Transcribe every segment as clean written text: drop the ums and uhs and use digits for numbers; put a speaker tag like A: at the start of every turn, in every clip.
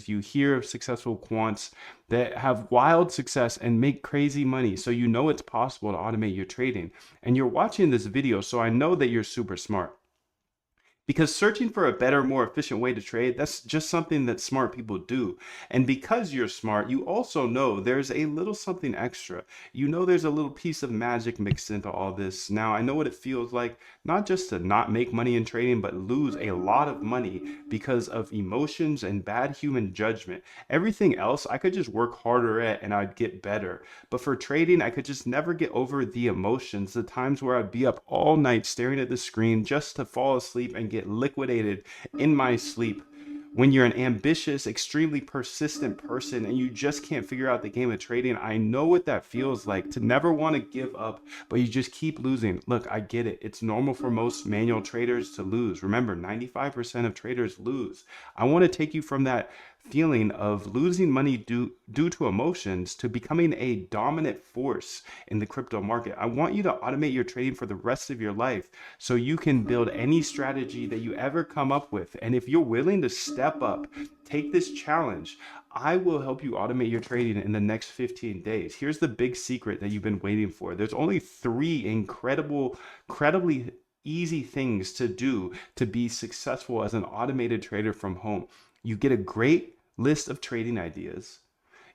A: You hear of successful quants that have wild success and make crazy money. So you know it's possible to automate your trading. And you're watching this video, so I know that you're super smart. Because searching for a better, more efficient way to trade, that's just something that smart people do. And because you're smart, you also know there's a little something extra. You know there's a little piece of magic mixed into all this. Now, I know what it feels like, not just to not make money in trading, but lose a lot of money because of emotions and bad human judgment. Everything else, I could just work harder at and I'd get better. But for trading, I could just never get over the emotions, the times where I'd be up all night staring at the screen just to fall asleep and get liquidated in my sleep. When you're an ambitious, extremely persistent person and you just can't figure out the game of trading, I know what that feels like to never want to give up, but you just keep losing. Look, I get it. It's normal for most manual traders to lose. Remember, 95% of traders lose. I want to take you from that feeling of losing money due to emotions to becoming a dominant force in the crypto market. I want you to automate your trading for the rest of your life so you can build any strategy that you ever come up with. And if you're willing to step up, take this challenge, I will help you automate your trading in the next 15 days. Here's the big secret that you've been waiting for. There's only three incredibly easy things to do to be successful as an automated trader from home. You get a great list of trading ideas.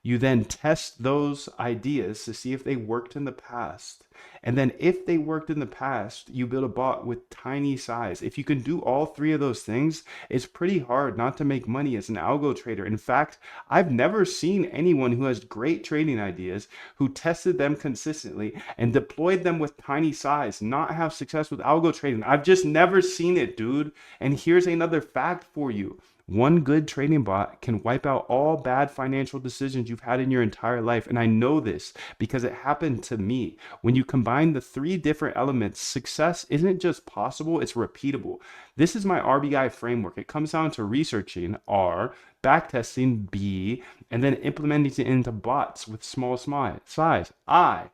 A: You then test those ideas to see if they worked in the past. And then if they worked in the past, you build a bot with tiny size. If you can do all three of those things, it's pretty hard not to make money as an algo trader. In fact, I've never seen anyone who has great trading ideas, who tested them consistently and deployed them with tiny size, not have success with algo trading. I've just never seen it, dude. And here's another fact for you. One good trading bot can wipe out all bad financial decisions you've had in your entire life. And I know this because it happened to me. When you combine the three different elements, success isn't just possible, it's repeatable. This is my RBI framework. It comes down to researching, R, backtesting, B, and then implementing it into bots with small size, I.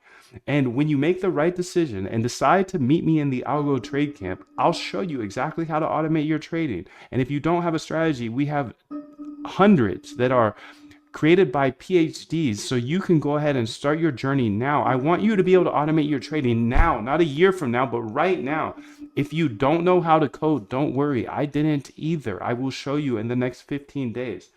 A: And when you make the right decision and decide to meet me in the algo trade camp, I'll show you exactly how to automate your trading. And if you don't have a strategy, we have hundreds that are created by PhDs, so you can go ahead and start your journey now. I want you to be able to automate your trading now, not a year from now, but right now. If you don't know how to code, don't worry. I didn't either. I will show you in the next 15 days.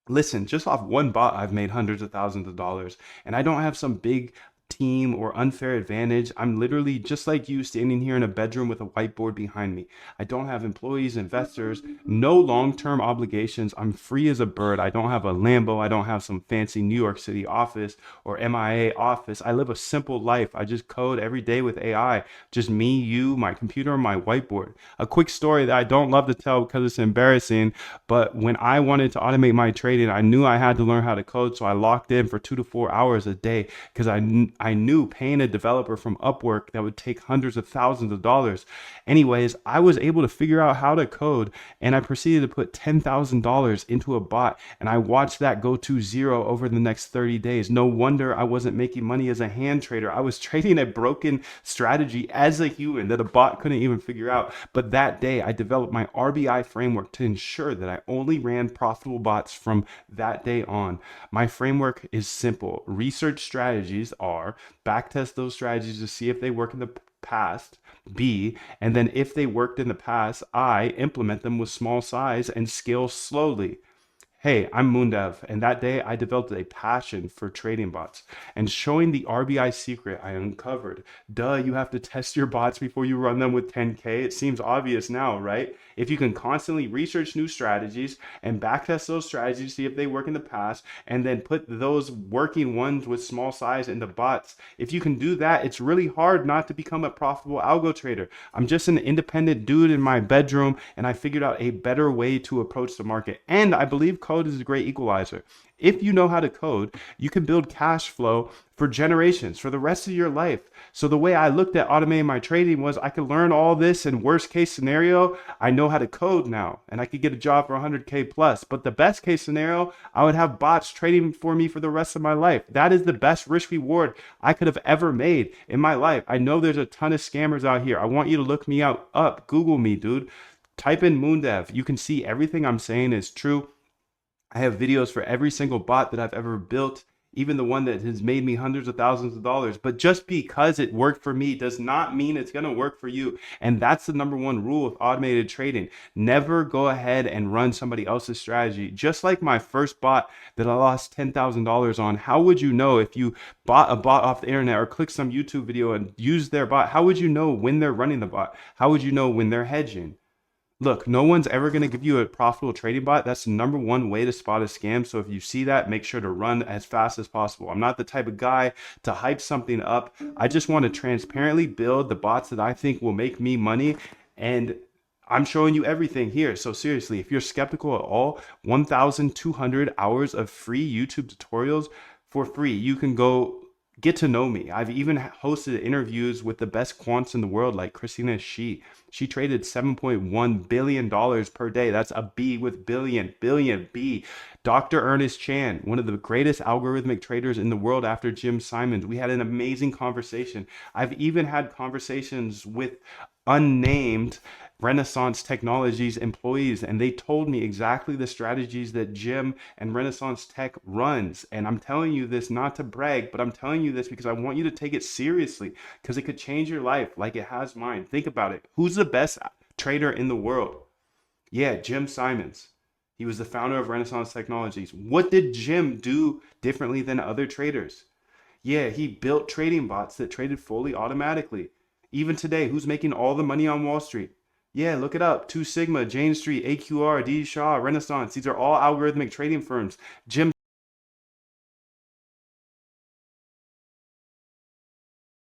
A: Listen, just off one bot, I've made hundreds of thousands of dollars, and I don't have some big team or unfair advantage. I'm literally just like you, standing here in a bedroom with a whiteboard behind me. I don't have employees, investors, no long-term obligations. I'm free as a bird. I don't have a Lambo. I don't have some fancy New York City office or MIA office. I live a simple life. I just code every day with AI. Just me, you, my computer, and my whiteboard. A quick story that I don't love to tell because it's embarrassing, but when I wanted to automate my trading, I knew I had to learn how to code, so I locked in for 2 to 4 hours a day because I knew paying a developer from Upwork that would take hundreds of thousands of dollars. Anyways, I was able to figure out how to code, and I proceeded to put $10,000 into a bot, and I watched that go to zero over the next 30 days. No wonder I wasn't making money as a hand trader. I was trading a broken strategy as a human that a bot couldn't even figure out. But that day, I developed my RBI framework to ensure that I only ran profitable bots from that day on. My framework is simple. Research strategies are backtest those strategies to see if they work in the past, B, and then if they worked in the past, I implement them with small size and scale slowly. Hey, I'm Moondev, and that day I developed a passion for trading bots and showing the RBI secret I uncovered. Duh, you have to test your bots before you run them with 10K. It seems obvious now, right? If you can constantly research new strategies and backtest those strategies, see if they work in the past, and then put those working ones with small size into bots, if you can do that, it's really hard not to become a profitable algo trader. I'm just an independent dude in my bedroom, and I figured out a better way to approach the market. And I believe code is a great equalizer. If you know how to code, you can build cash flow for generations, for the rest of your life. So the way I looked at automating my trading was I could learn all this, and worst case scenario, I know how to code now and I could get a job for 100K plus. But the best case scenario, I would have bots trading for me for the rest of my life. That is the best risk reward I could have ever made in my life. I know there's a ton of scammers out here. I want you to look me up, Google me, dude. Type in Moondev. You can see everything I'm saying is true. I have videos for every single bot that I've ever built, even the one that has made me hundreds of thousands of dollars. But just because it worked for me does not mean it's going to work for you. And that's the number one rule with automated trading. Never go ahead and run somebody else's strategy. Just like my first bot that I lost $10,000 on, how would you know if you bought a bot off the internet or clicked some YouTube video and used their bot? How would you know when they're running the bot? How would you know when they're hedging? Look, no one's ever going to give you a profitable trading bot. That's the number one way to spot a scam. So if you see that, make sure to run as fast as possible. I'm not the type of guy to hype something up. I just want to transparently build the bots that I think will make me money. And I'm showing you everything here. So seriously, if you're skeptical at all, 1,200 hours of free YouTube tutorials for free. You can go get to know me. I've even hosted interviews with the best quants in the world, like Christina Shi. She traded $7.1 billion per day. That's a B with billion, billion, B. Dr. Ernest Chan, one of the greatest algorithmic traders in the world after Jim Simons. We had an amazing conversation. I've even had conversations with unnamed Renaissance Technologies employees, and they told me exactly the strategies that Jim and Renaissance Tech runs. And I'm telling you this not to brag, but I'm telling you this because I want you to take it seriously, because it could change your life like it has mine. Think about it. Who's the best trader in the world? Yeah, Jim Simons. He was the founder of Renaissance Technologies. What did Jim do differently than other traders? Yeah, he built trading bots that traded fully automatically. Even today, who's making all the money on Wall Street? Yeah, look it up. Two Sigma, Jane Street, AQR, D. Shaw, Renaissance. These are all algorithmic trading firms. Jim